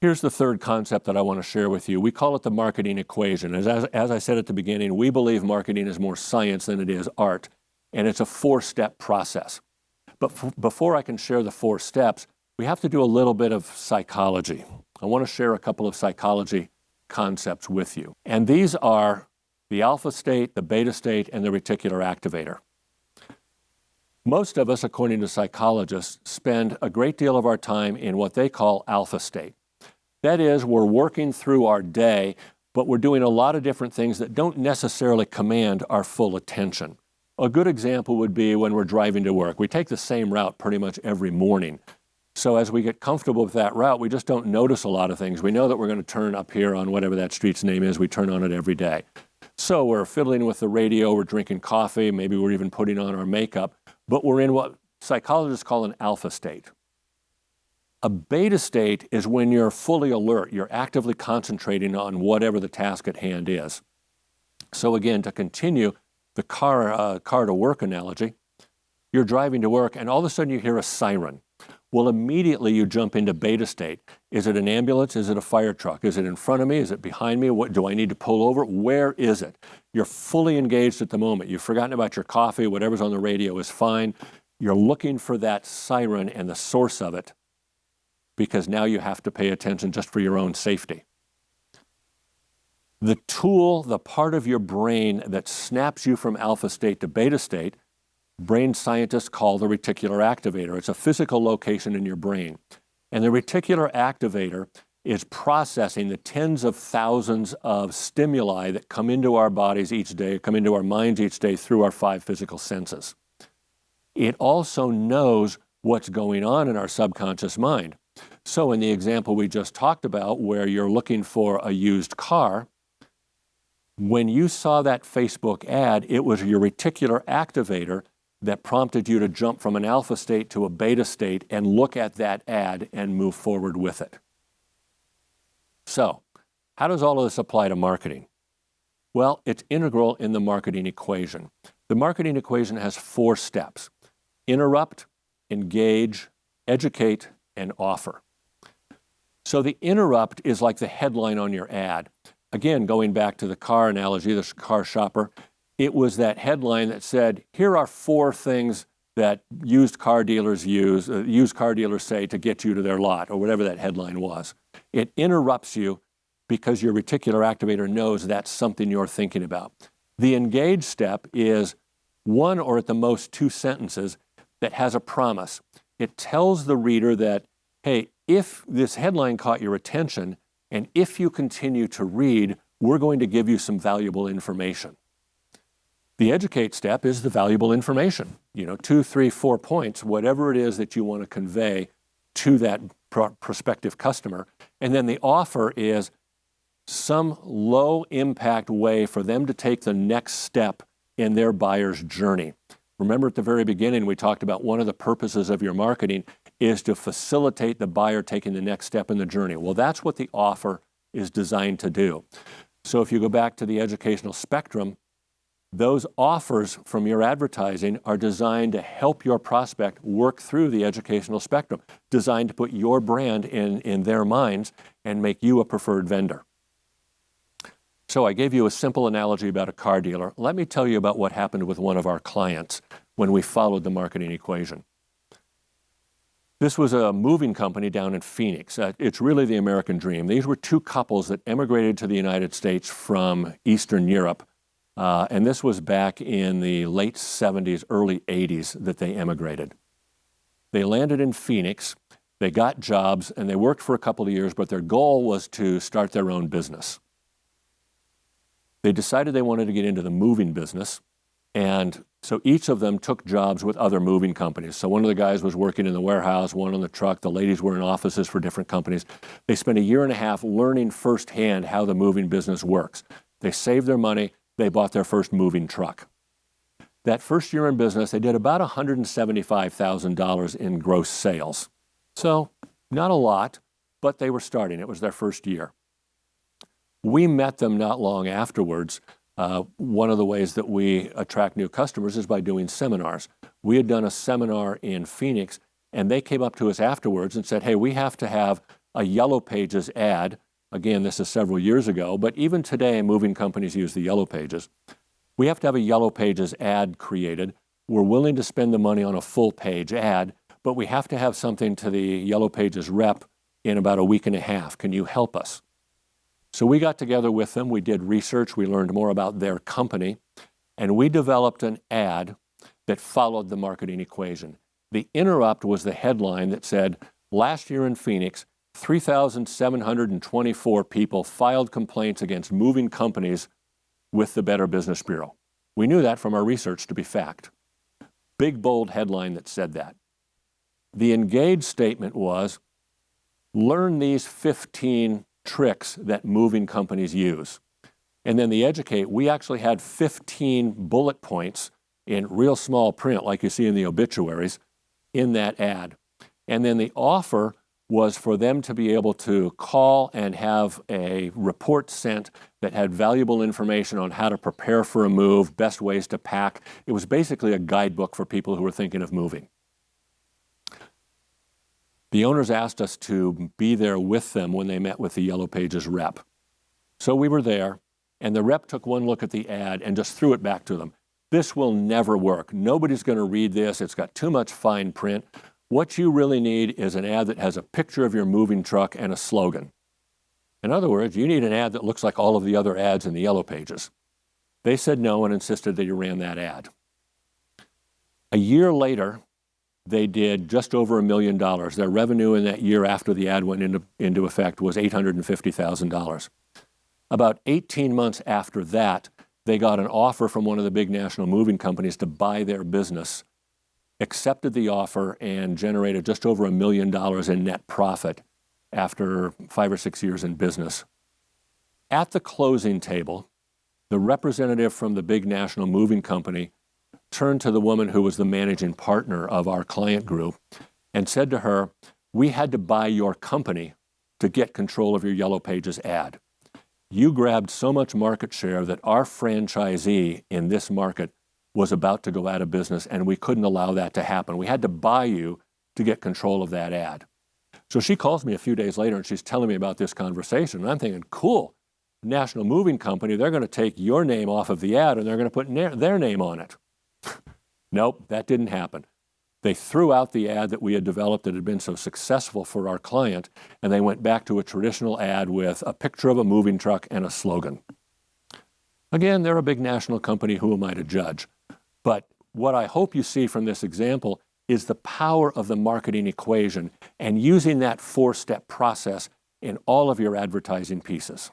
Here's the third concept that I want to share with you. We call it the marketing equation. As I said at the beginning, we believe marketing is more science than it is art, and it's a 4-step process. But before I can share the 4 steps, we have to do a little bit of psychology. I want to share a couple of psychology concepts with you. And these are the alpha state, the beta state, and the reticular activator. Most of us, according to psychologists, spend a great deal of our time in what they call alpha state. That is, we're working through our day, but we're doing a lot of different things that don't necessarily command our full attention. A good example would be when we're driving to work. We take the same route pretty much every morning. So as we get comfortable with that route, we just don't notice a lot of things. We know that we're going to turn up here on whatever that street's name is. We turn on it every day. So we're fiddling with the radio, we're drinking coffee, maybe we're even putting on our makeup, but we're in what psychologists call an alpha state. A beta state is when you're fully alert. You're actively concentrating on whatever the task at hand is. So again, to continue the car to work analogy, you're driving to work and all of a sudden you hear a siren. Well, immediately you jump into beta state. Is it an ambulance? Is it a fire truck? Is it in front of me? Is it behind me? What do I need to pull over? Where is it? You're fully engaged at the moment. You've forgotten about your coffee. Whatever's on the radio is fine. You're looking for that siren and the source of it because now you have to pay attention just for your own safety. The tool, the part of your brain that snaps you from alpha state to beta state, brain scientists call the reticular activator. It's a physical location in your brain. And the reticular activator is processing the tens of thousands of stimuli that come into our bodies each day, come into our minds each day through our 5 physical senses. It also knows what's going on in our subconscious mind. So in the example we just talked about, where you're looking for a used car, when you saw that Facebook ad, it was your reticular activator that prompted you to jump from an alpha state to a beta state and look at that ad and move forward with it. So, how does all of this apply to marketing? Well, it's integral in the marketing equation. The marketing equation has 4 steps: interrupt, engage, educate, and offer. So the interrupt is like the headline on your ad. Again, going back to the car analogy, the car shopper, it was that headline that said, here are 4 things that used car dealers say to get you to their lot, or whatever that headline was. It interrupts you because your reticular activator knows that's something you're thinking about. The engage step is 1 or at the most 2 sentences that has a promise. It tells the reader that, hey, if this headline caught your attention, and if you continue to read, we're going to give you some valuable information. The educate step is the valuable information. 2, 3, 4 points, whatever it is that you want to convey to that prospective customer. And then the offer is some low impact way for them to take the next step in their buyer's journey. Remember at the very beginning, we talked about one of the purposes of your marketing is to facilitate the buyer taking the next step in the journey. Well, that's what the offer is designed to do. So if you go back to the educational spectrum, those offers from your advertising are designed to help your prospect work through the educational spectrum, designed to put your brand in their minds and make you a preferred vendor. So I gave you a simple analogy about a car dealer. Let me tell you about what happened with one of our clients when we followed the marketing equation. This was a moving company down in Phoenix. It's really the American dream. These were 2 couples that emigrated to the United States from Eastern Europe. And this was back in the late 70s, early 80s that they emigrated. They landed in Phoenix, they got jobs, and they worked for a couple of years, but their goal was to start their own business. They decided they wanted to get into the moving business, and so each of them took jobs with other moving companies. So one of the guys was working in the warehouse, one on the truck, the ladies were in offices for different companies. They spent 1.5 years learning firsthand how the moving business works. They saved their money, they bought their first moving truck. That first year in business, they did about $175,000 in gross sales. So not a lot, but they were starting. It was their first year. We met them not long afterwards. One of the ways that we attract new customers is by doing seminars. We had done a seminar in Phoenix, and they came up to us afterwards and said, hey, we have to have a Yellow Pages ad. Again, this is several years ago, but even today, moving companies use the Yellow Pages. We have to have a Yellow Pages ad created. We're willing to spend the money on a full page ad, but we have to have something to the Yellow Pages rep in about a week and a half. Can you help us? So we got together with them. We did research. We learned more about their company, and we developed an ad that followed the marketing equation. The interrupt was the headline that said, last year in Phoenix, 3,724 people filed complaints against moving companies with the Better Business Bureau. We knew that from our research to be fact. Big, bold headline that said that. The Engage statement was, learn these 15 tricks that moving companies use. And then the Educate, we actually had 15 bullet points in real small print, like you see in the obituaries, in that ad. And then the offer was for them to be able to call and have a report sent that had valuable information on how to prepare for a move, best ways to pack. It was basically a guidebook for people who were thinking of moving. The owners asked us to be there with them when they met with the Yellow Pages rep. So we were there, and the rep took one look at the ad and just threw it back to them. This will never work. Nobody's going to read this. It's got too much fine print. What you really need is an ad that has a picture of your moving truck and a slogan. In other words, you need an ad that looks like all of the other ads in the Yellow Pages. They said no and insisted that you ran that ad. A year later, they did just over $1 million. Their revenue in that year after the ad went into effect was $850,000. About 18 months after that, they got an offer from one of the big national moving companies to buy their business, accepted the offer, and generated just over $1 million in net profit after 5 or 6 years in business. At the closing table, the representative from the big national moving company turned to the woman who was the managing partner of our client group and said to her, we had to buy your company to get control of your Yellow Pages ad. You grabbed so much market share that our franchisee in this market was about to go out of business, and we couldn't allow that to happen. We had to buy you to get control of that ad. So she calls me a few days later, and she's telling me about this conversation. And I'm thinking, cool, National Moving Company, they're going to take your name off of the ad, and they're going to put their name on it. Nope, that didn't happen. They threw out the ad that we had developed that had been so successful for our client, and they went back to a traditional ad with a picture of a moving truck and a slogan. Again, they're a big national company. Who am I to judge? But what I hope you see from this example is the power of the marketing equation and using that 4-step process in all of your advertising pieces.